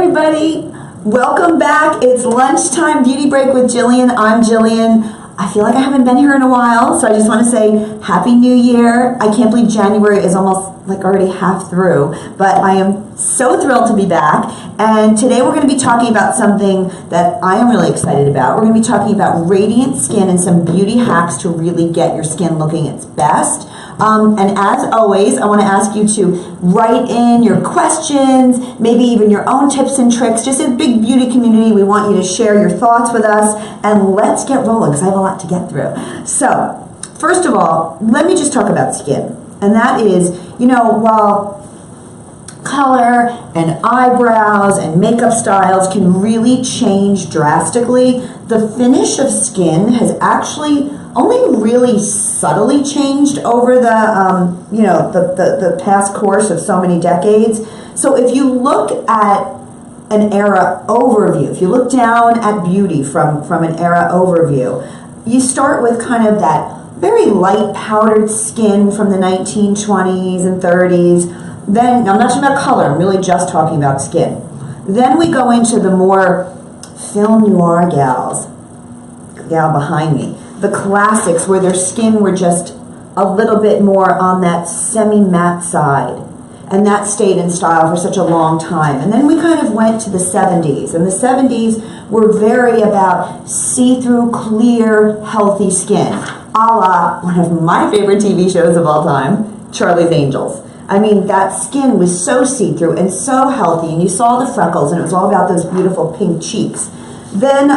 everybody. Welcome back. It's Lunchtime Beauty Break with Jillian. I'm Jillian. I feel like I haven't been here in a while, so I just want to say Happy New Year. I can't believe January is almost like already half through, but I am so thrilled to be back. And today we're going to be talking about something that I am really excited about. We're going to be talking about radiant skin and some beauty hacks to really get your skin looking its best. And as always, I want to ask you to write in your questions, maybe even your own tips and tricks. Just a big beauty community. We want you to share your thoughts with us, and let's get rolling because I have a lot to get through. So, first of all, let me just talk about skin. And that is, while color and eyebrows and makeup styles can really change drastically, the finish of skin has actually only really subtly changed over the past course of so many decades. So if you look at an era overview, if you look down at beauty from an era overview, you start with kind of that very light powdered skin from the 1920s and 30s. Then, I'm not talking about color, I'm really just talking about skin. Then we go into the more film noir gal behind me. The classics where their skin were just a little bit more on that semi-matte side. And that stayed in style for such a long time. And then we kind of went to the 70s. And the 70s were very about see-through, clear, healthy skin. A la one of my favorite TV shows of all time, Charlie's Angels. I mean, that skin was so see-through and so healthy. And you saw the freckles, and it was all about those beautiful pink cheeks. Then,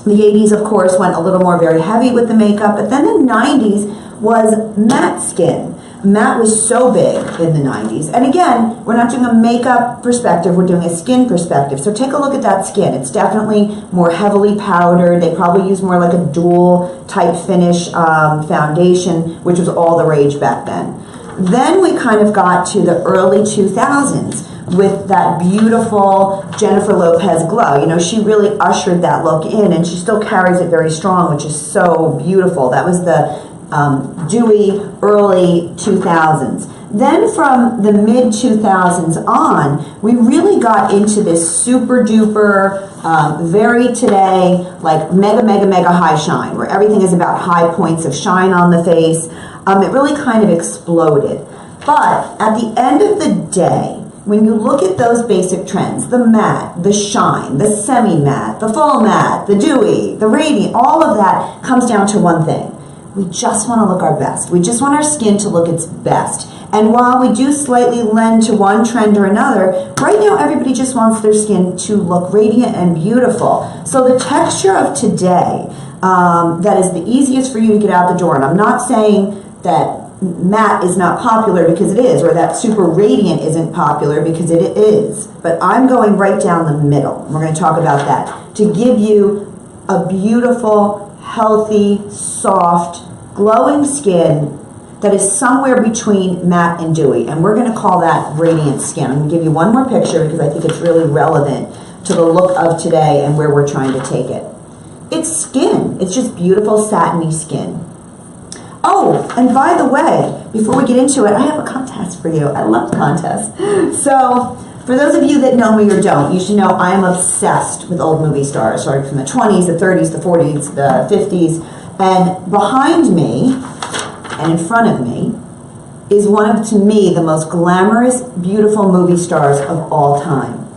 the 80s, of course, went a little more very heavy with the makeup, but then the 90s was matte skin. Matte was so big in the 90s. And again, we're not doing a makeup perspective, we're doing a skin perspective. So take a look at that skin. It's definitely more heavily powdered. They probably use more like a dual type finish foundation, which was all the rage back then. Then we kind of got to the early 2000s. With that beautiful Jennifer Lopez glow. She really ushered that look in, and she still carries it very strong, which is so beautiful. That was the dewy early 2000s. Then from the mid 2000s on, we really got into this super duper, very today, like mega high shine, where everything is about high points of shine on the face. It really kind of exploded. But at the end of the day, when you look at those basic trends, the matte, the shine, the semi-matte, the full matte, the dewy, the radiant, all of that comes down to one thing. We just want to look our best. We just want our skin to look its best. And while we do slightly lend to one trend or another, right now everybody just wants their skin to look radiant and beautiful. So the texture of today, that is the easiest for you to get out the door. And I'm not saying that matte is not popular, because it is, or that super radiant isn't popular, because it is. But I'm going right down the middle. We're going to talk about that to give you a beautiful, healthy, soft, glowing skin that is somewhere between matte and dewy. And we're going to call that radiant skin. I'm going to give you one more picture because I think it's really relevant to the look of today and where we're trying to take it. It's skin. It's just beautiful, satiny skin. Oh, and by the way, before we get into it, I have a contest for you. I love contests. So, for those of you that know me or don't, you should know I am obsessed with old movie stars, starting from the 20s, the 30s, the 40s, the 50s. And behind me, and in front of me, is one of, to me, the most glamorous, beautiful movie stars of all time.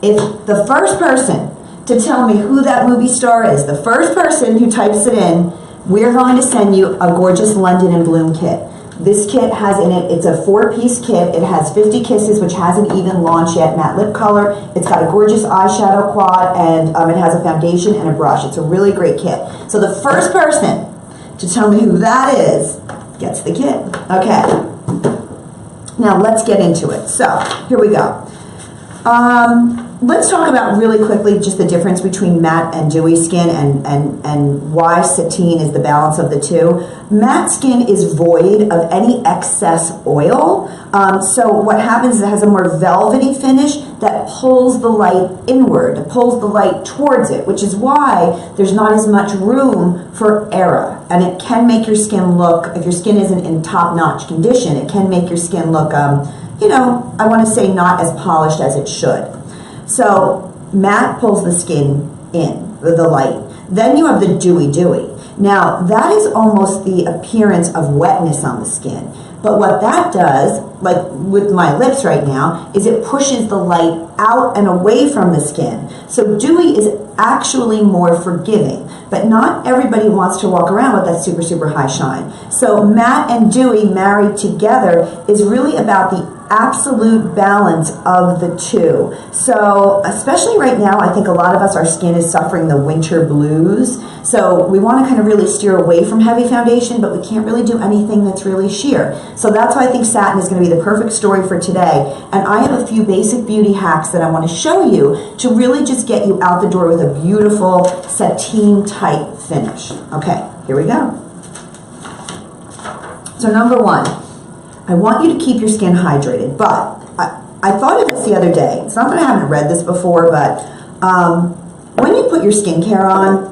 If the first person to tell me who that movie star is, the first person who types it in, we're going to send you a gorgeous London in Bloom kit. This kit has in it, it's a 4-piece kit. It has 50 Kisses, which hasn't even launched yet, matte lip color. It's got a gorgeous eyeshadow quad, and it has a foundation and a brush. It's a really great kit. So the first person to tell me who that is gets the kit. Okay. Now let's get into it. So here we go. Let's talk about really quickly just the difference between matte and dewy skin and why Satin is the balance of the two. Matte skin is void of any excess oil. So what happens is it has a more velvety finish that pulls the light inward, pulls the light towards it, which is why there's not as much room for error. And it can make your skin look, if your skin isn't in top-notch condition, it can make your skin look, I want to say not as polished as it should. So matte pulls the skin in, the light. Then you have the dewy. Now, that is almost the appearance of wetness on the skin. But what that does, like with my lips right now, is it pushes the light out and away from the skin. So dewy is actually more forgiving, but not everybody wants to walk around with that super, super high shine. So matte and dewy married together is really about the absolute balance of the two. So especially right now, I think a lot of us, our skin is suffering the winter blues. So we want to kind of really steer away from heavy foundation, but we can't really do anything that's really sheer. So that's why I think satin is going to be the perfect story for today. And I have a few basic beauty hacks that I want to show you to really just get you out the door with a beautiful sateen type finish. Okay, here we go. So number one, I want you to keep your skin hydrated, but I thought of this the other day. It's not that I haven't read this before, but when you put your skincare on,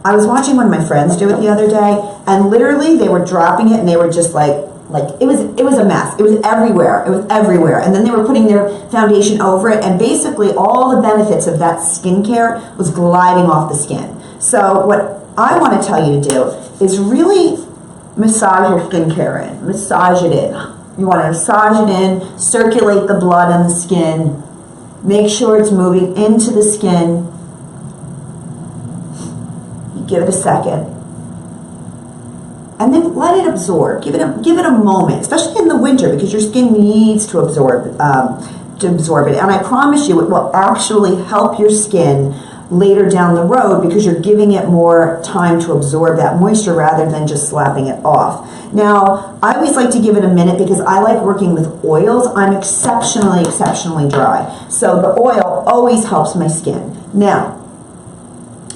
I was watching one of my friends do it the other day, and literally they were dropping it and they were just like it was a mess. It was everywhere. It was everywhere. And then they were putting their foundation over it, and basically all the benefits of that skincare was gliding off the skin. So what I want to tell you to do is really massage your skincare in. Massage it in. You want to massage it in, circulate the blood on the skin, make sure it's moving into the skin. You give it a second. And then let it absorb. Give it a moment, especially in the winter, because your skin needs to absorb it. And I promise you, it will actually help your skin later down the road because you're giving it more time to absorb that moisture rather than just slapping it off. Now, I always like to give it a minute because I like working with oils. I'm exceptionally dry. So the oil always helps my skin. Now,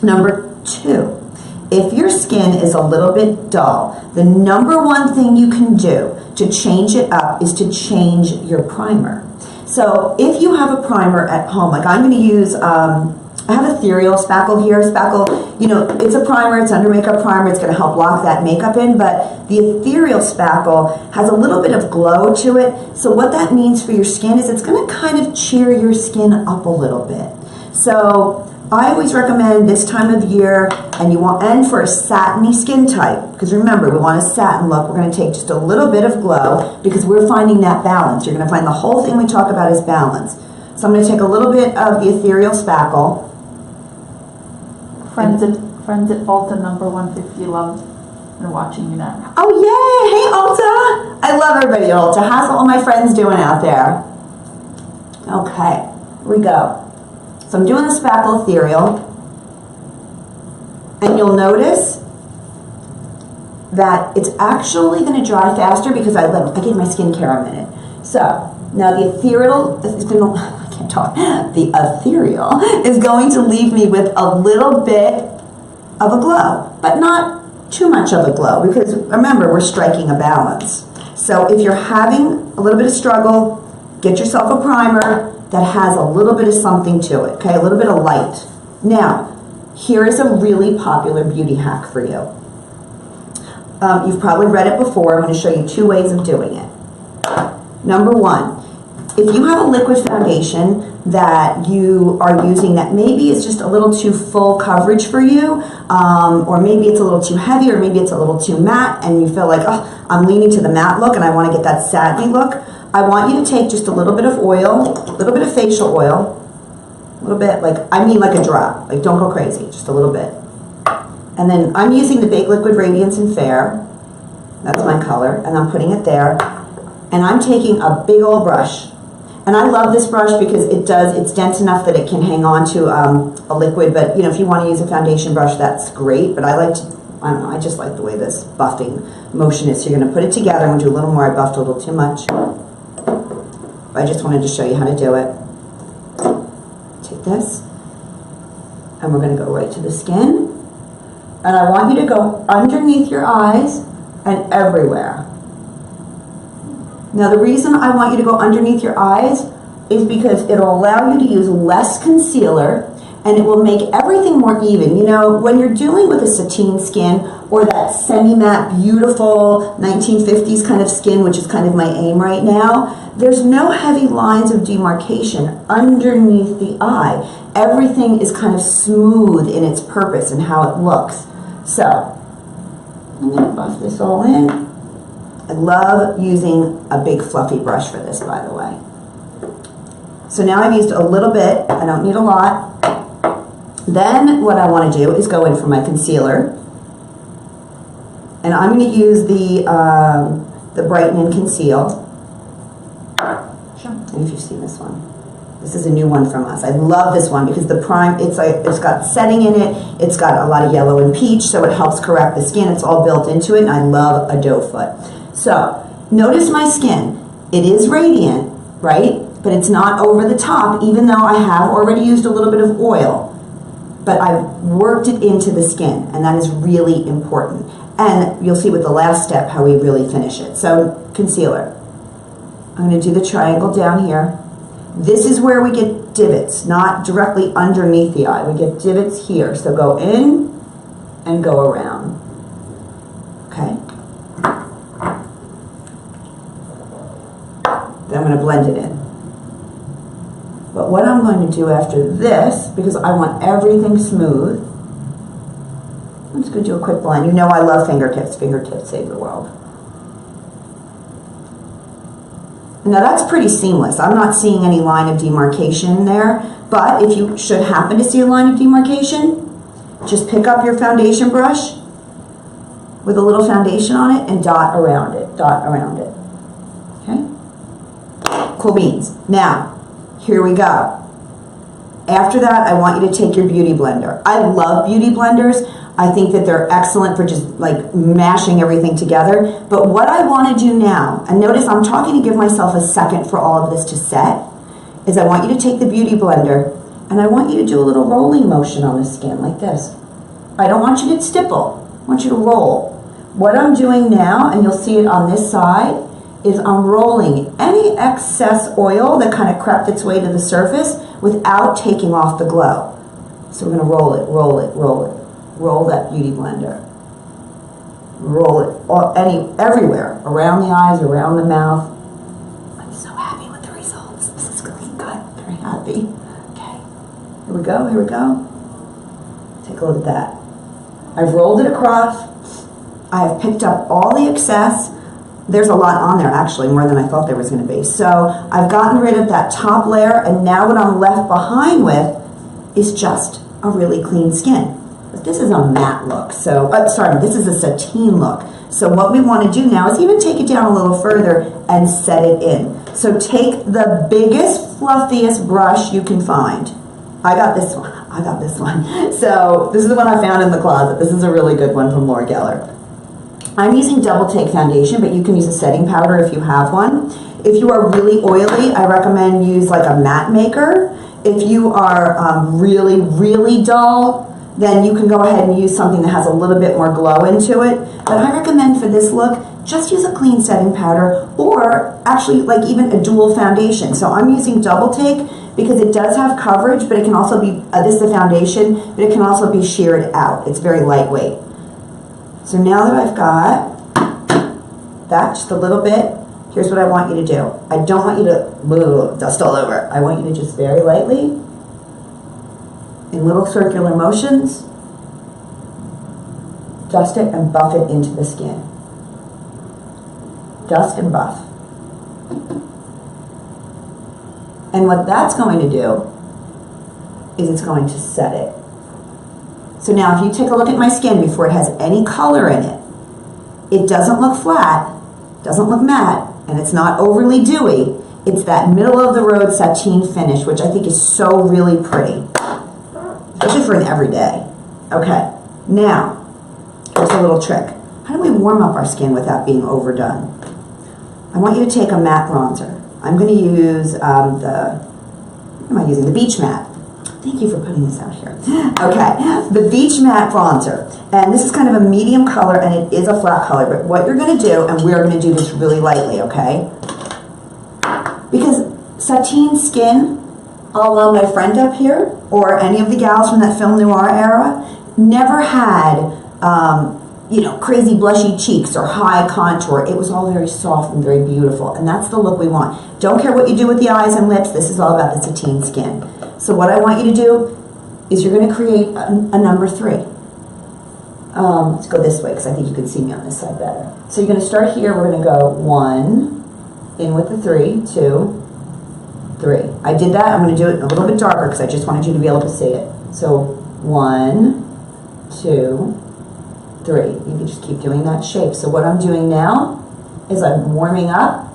number two, if your skin is a little bit dull, the number one thing you can do to change it up is to change your primer. So if you have a primer at home, like I'm going to use, I have Ethereal Spackle here. Spackle, you know, it's a primer, it's under makeup primer, it's going to help lock that makeup in, but the Ethereal Spackle has a little bit of glow to it. So what that means for your skin is it's going to kind of cheer your skin up a little bit. So I always recommend this time of year, and for a satiny skin type, because remember, we want a satin look, we're going to take just a little bit of glow because we're finding that balance. You're going to find the whole thing we talk about is balance. So I'm going to take a little bit of the Ethereal Spackle. Friends at Ulta number 150 love and watching you now. Oh yay! Hey Ulta! I love everybody at Ulta. How's all my friends doing out there? Okay, here we go. So I'm doing the Spackle Ethereal, and you'll notice that it's actually going to dry faster because I gave my skincare a minute. So now the Ethereal is going to, the Ethereal is going to leave me with a little bit of a glow, but not too much of a glow because remember, we're striking a balance. So if you're having a little bit of struggle, get yourself a primer that has a little bit of something to it, okay? A little bit of light. Now, here is a really popular beauty hack for you. You've probably read it before. I'm going to show you two ways of doing it. Number one, if you have a liquid foundation that you are using that maybe is just a little too full coverage for you, or maybe it's a little too heavy, or maybe it's a little too matte, and you feel like, oh, I'm leaning to the matte look and I want to get that satiny look, I want you to take just a little bit of oil, a little bit of facial oil, a little bit, like a drop, like don't go crazy, just a little bit. And then I'm using the Baked Liquid Radiance and Fair, that's my color, and I'm putting it there. And I'm taking a big old brush. And I love this brush because it's dense enough that it can hang on to a liquid, but if you want to use a foundation brush, that's great, but I don't know, I just like the way this buffing motion is. So you're going to put it together. I'm going to do a little more. I buffed a little too much. I just wanted to show you how to do it. Take this, and we're going to go right to the skin. And I want you to go underneath your eyes and everywhere. Now the reason I want you to go underneath your eyes is because it'll allow you to use less concealer and it will make everything more even. You know, when you're dealing with a sateen skin or that semi-matte, beautiful 1950s kind of skin, which is kind of my aim right now, there's no heavy lines of demarcation underneath the eye. Everything is kind of smooth in its purpose and how it looks. So, I'm going to buff this all in. I love using a big fluffy brush for this, by the way. So now I've used a little bit. I don't need a lot. Then what I want to do is go in for my concealer. And I'm going to use the Brighten and Conceal. Sure. And if you've seen this one. This is a new one from us. I love this one because the prime, it's got setting in it. It's got a lot of yellow and peach, so it helps correct the skin. It's all built into it, and I love a doe foot. So notice my skin. It is radiant, right? But it's not over the top, even though I have already used a little bit of oil. But I've worked it into the skin, and that is really important. And you'll see with the last step how we really finish it. So concealer. I'm going to do the triangle down here. This is where we get divots, not directly underneath the eye. We get divots here. So go in and go around. Okay. Then I'm going to blend it in. But what I'm going to do after this, because I want everything smooth, I'm just going to do a quick blend. You know I love fingertips. Fingertips save the world. Now that's pretty seamless. I'm not seeing any line of demarcation there, but if you should happen to see a line of demarcation, just pick up your foundation brush with a little foundation on it and dot around it, okay? Cool beans. Now, here we go. After that, I want you to take your beauty blender. I love beauty blenders. I think that they're excellent for just like mashing everything together. But what I want to do now, and notice I'm talking to give myself a second for all of this to set, is I want you to take the beauty blender and I want you to do a little rolling motion on the skin like this. I don't want you to stipple. I want you to roll. What I'm doing now, and you'll see it on this side, is I'm rolling any excess oil that kind of crept its way to the surface without taking off the glow. So we're going to roll it, roll it, roll it. Roll that beauty blender. Roll it everywhere, around the eyes, around the mouth. I'm so happy with the results. This is looking good. Very happy. Okay. Here we go. Here we go. Take a look at that. I've rolled it across. I have picked up all the excess. There's a lot on there, actually, more than I thought there was going to be. So I've gotten rid of that top layer, and now what I'm left behind with is just a really clean skin. But this is a matte look, so, this is a sateen look. So what we want to do now is even take it down a little further and set it in. So take the biggest, fluffiest brush you can find. I got this one. I got this one. So this is the one I found in the closet. This is a really good one from Laura Geller. I'm using Double Take foundation, but you can use a setting powder if you have one. If you are really oily, I recommend use like a matte maker. If you are really, really dull, then you can go ahead and use something that has a little bit more glow into it. But I recommend for this look, just use a clean setting powder, or actually like even a dual foundation. So I'm using Double Take because it does have coverage, but it can also be, this is the foundation, but it can also be sheared out. It's very lightweight. So now that I've got that, just a little bit, here's what I want you to do. I don't want you to dust all over. I want you to just very lightly, in little circular motions, dust it and buff it into the skin. Dust and buff. And what that's going to do is it's going to set it. So now if you take a look at my skin before it has any color in it, it doesn't look flat, doesn't look matte, and it's not overly dewy. It's that middle of the road sateen finish, which I think is so really pretty, especially for an everyday. Okay, now, here's a little trick. How do we warm up our skin without being overdone? I want you to take a matte bronzer. I'm going to use what am I using? The Beach Matte. Thank you for putting this out here. Okay, the Beach Matte Bronzer. And this is kind of a medium color, and it is a flat color. But what you're going to do, and we're going to do this really lightly, okay? Because sateen skin my friend up here, or any of the gals from that film noir era, never had, crazy blushy cheeks or high contour. It was all very soft and very beautiful, and that's the look we want. Don't care what you do with the eyes and lips. This is all about the Satin skin. So what I want you to do is you're going to create a number 3. Let's go this way because I think you can see me on this side better. So you're going to start here. We're going to go 1, in with the 3, 2, 3. I did that. I'm going to do it a little bit darker because I just wanted you to be able to see it. So 1, 2, 3. You can just keep doing that shape. So what I'm doing now is I'm warming up.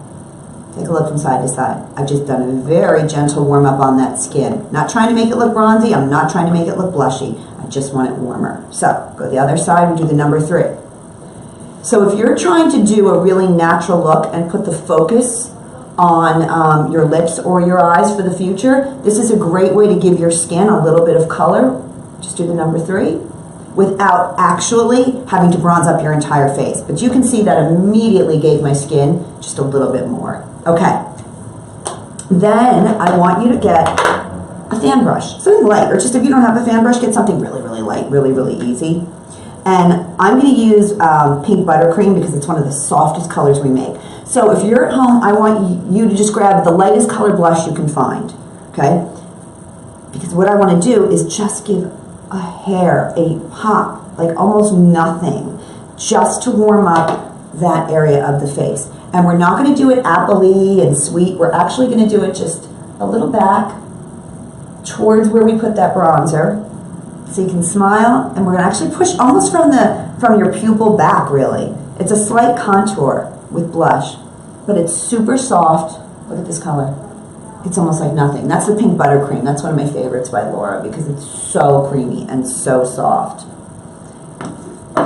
Take a look from side to side. I've just done a very gentle warm up on that skin. Not trying to make it look bronzy. I'm not trying to make it look blushy. I just want it warmer. So go to the other side and do the number 3. So if you're trying to do a really natural look and put the focus on your lips or your eyes for the future, this is a great way to give your skin a little bit of color. Just do the number 3 without actually having to bronze up your entire face. But you can see that immediately gave my skin just a little bit more. Okay. Then I want you to get a fan brush, something light, or just if you don't have a fan brush, get something really, really light, really, really easy. And I'm going to use pink buttercream because it's one of the softest colors we make. So if you're at home, I want you to just grab the lightest color blush you can find, okay? Because what I want to do is just give a hair, a pop, like almost nothing, just to warm up that area of the face. And we're not going to do it apple-y and sweet. We're actually going to do it just a little back towards where we put that bronzer. So you can smile, and we're going to actually push almost from your pupil back, really. It's a slight contour with blush, but it's super soft. Look at this color. It's almost like nothing. That's the pink buttercream. That's one of my favorites by Laura because it's so creamy and so soft.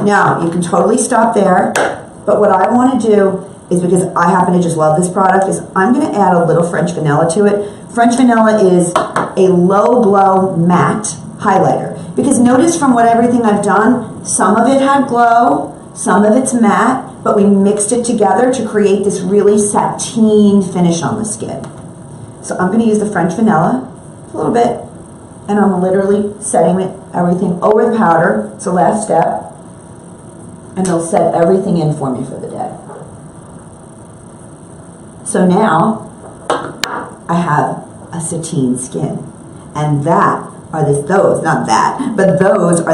Now, you can totally stop there, but what I want to do is, because I happen to just love this product, is I'm going to add a little French vanilla to it. French vanilla is a low glow matte highlighter. Because notice from everything I've done, some of it had glow, some of it's matte, but we mixed it together to create this really sateen finish on the skin. So I'm going to use the French vanilla a little bit, and I'm literally setting everything over the powder. It's the last step, and it'll set everything in for me for the day. So now I have a sateen skin, and those are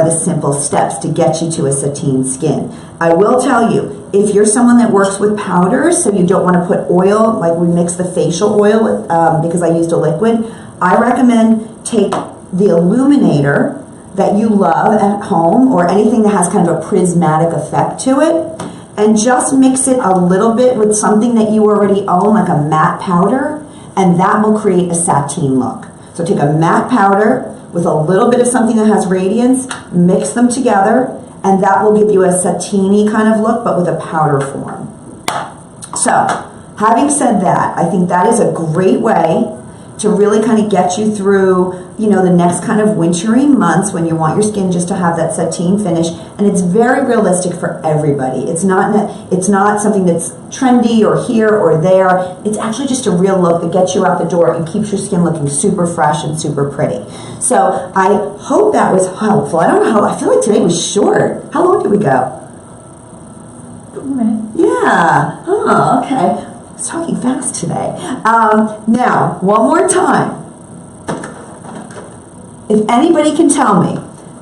the simple steps to get you to a sateen skin. I will tell you, if you're someone that works with powders, so you don't want to put oil, like we mix the facial oil with, because I used a liquid, I recommend take the illuminator that you love at home, or anything that has kind of a prismatic effect to it, and just mix it a little bit with something that you already own, like a matte powder, and that will create a sateen look. So take a matte powder with a little bit of something that has radiance, mix them together, and that will give you a satiny kind of look, but with a powder form. So, having said that, I think that is a great way to really kind of get you through, the next kind of wintry months when you want your skin just to have that sateen finish. And it's very realistic for everybody. It's not something that's trendy or here or there. It's actually just a real look that gets you out the door and keeps your skin looking super fresh and super pretty. So I hope that was helpful. I feel like today was short. How long did we go? A minute. Yeah. Oh, okay. I was talking fast today. Now, one more time. If anybody can tell me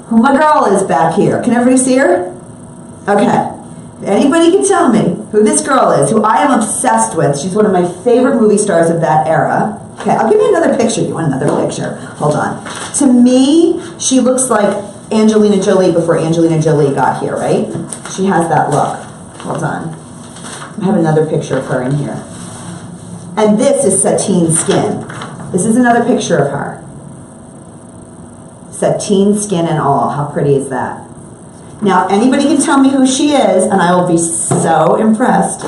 who my girl is back here. Can everybody see her? Okay. If anybody can tell me who this girl is, who I am obsessed with. She's one of my favorite movie stars of that era. Okay, I'll give you another picture. You want another picture? Hold on. To me, she looks like Angelina Jolie before Angelina Jolie got here, right? She has that look. Hold on. I have another picture of her in here. And this is sateen skin. This is another picture of her. Sateen skin and all. How pretty is that? Now, anybody can tell me who she is, and I will be so impressed.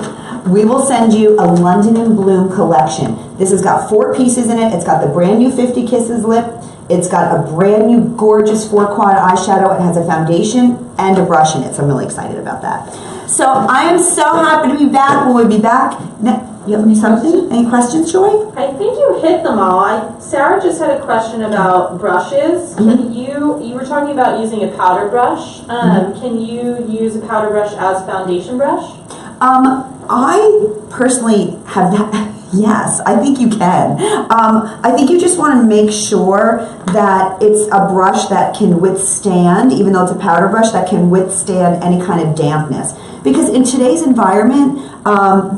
We will send you a London in Bloom collection. This has got 4 pieces in it. It's got the brand new 50 Kisses lip. It's got a brand new gorgeous 4-quad eyeshadow. It has a foundation and a brush in it, so I'm really excited about that. So I am so happy to be back. Will we be back? You have something? Any questions, Joy? I think you hit them all. Sarah just had a question about brushes. Can you were talking about using a powder brush. Can you use a powder brush as a foundation brush? I personally have that. Yes, I think you can. I think you just want to make sure that it's a brush that can withstand, even though it's a powder brush, that can withstand any kind of dampness. Because in today's environment,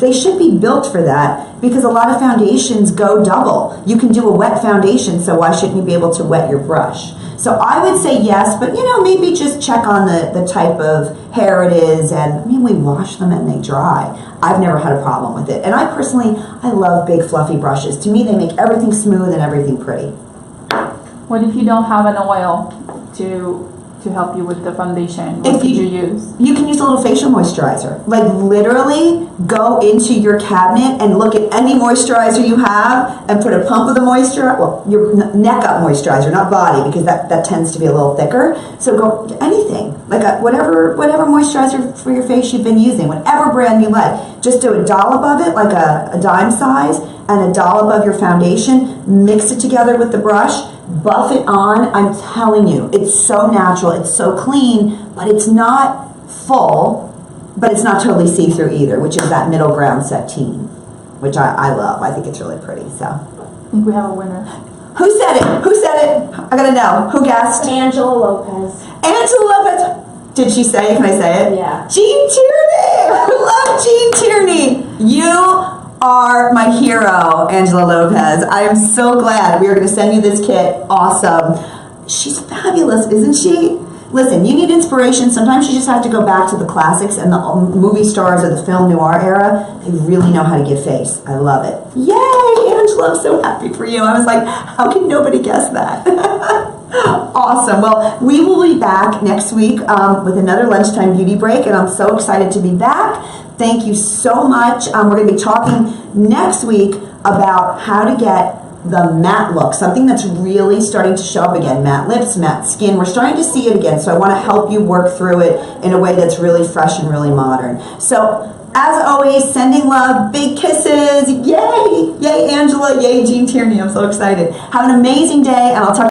they should be built for that, because a lot of foundations go double. You can do a wet foundation, so why shouldn't you be able to wet your brush? So I would say yes, but maybe just check on the type of hair it is, and we wash them and they dry. I've never had a problem with it. And I love big fluffy brushes. To me, they make everything smooth and everything pretty. What if you don't have an oil to help you with the foundation? What could you use? You can use a little facial moisturizer. Like literally go into your cabinet and look at any moisturizer you have and put a pump of the moisturizer, well, your neck up moisturizer, not body, because that tends to be a little thicker. So go anything, like whatever moisturizer for your face you've been using, whatever brand you like. Just do a dollop of it, like a dime size, and a dollop of your foundation. Mix it together with the brush. Buff it on. I'm telling you, it's so natural, it's so clean, but it's not full, but it's not totally see-through either, which is that middle ground Satin, which I love. I think it's really pretty. So I think we have a winner. Who said it? Who said it? I gotta know. Who guessed? Angela Lopez. Angela Lopez. Did she say it? Can I say it? Yeah. Jean Tierney. I love Jean Tierney. You are my hero, Angela Lopez. I am so glad we are going to send you this kit. Awesome. She's fabulous, isn't she? Listen, you need inspiration. Sometimes you just have to go back to the classics and the movie stars of the film noir era. They really know how to give face. I love it. Yay, Angela, I'm so happy for you. I was like, how can nobody guess that? Awesome. Well, we will be back next week with another Lunchtime Beauty Break, and I'm so excited to be back. Thank you so much. We're going to be talking next week about how to get the matte look, something that's really starting to show up again. Matte lips, matte skin. We're starting to see it again, so I want to help you work through it in a way that's really fresh and really modern. So, as always, sending love, big kisses. Yay! Yay, Angela. Yay, Jean Tierney. I'm so excited. Have an amazing day, and I'll talk to you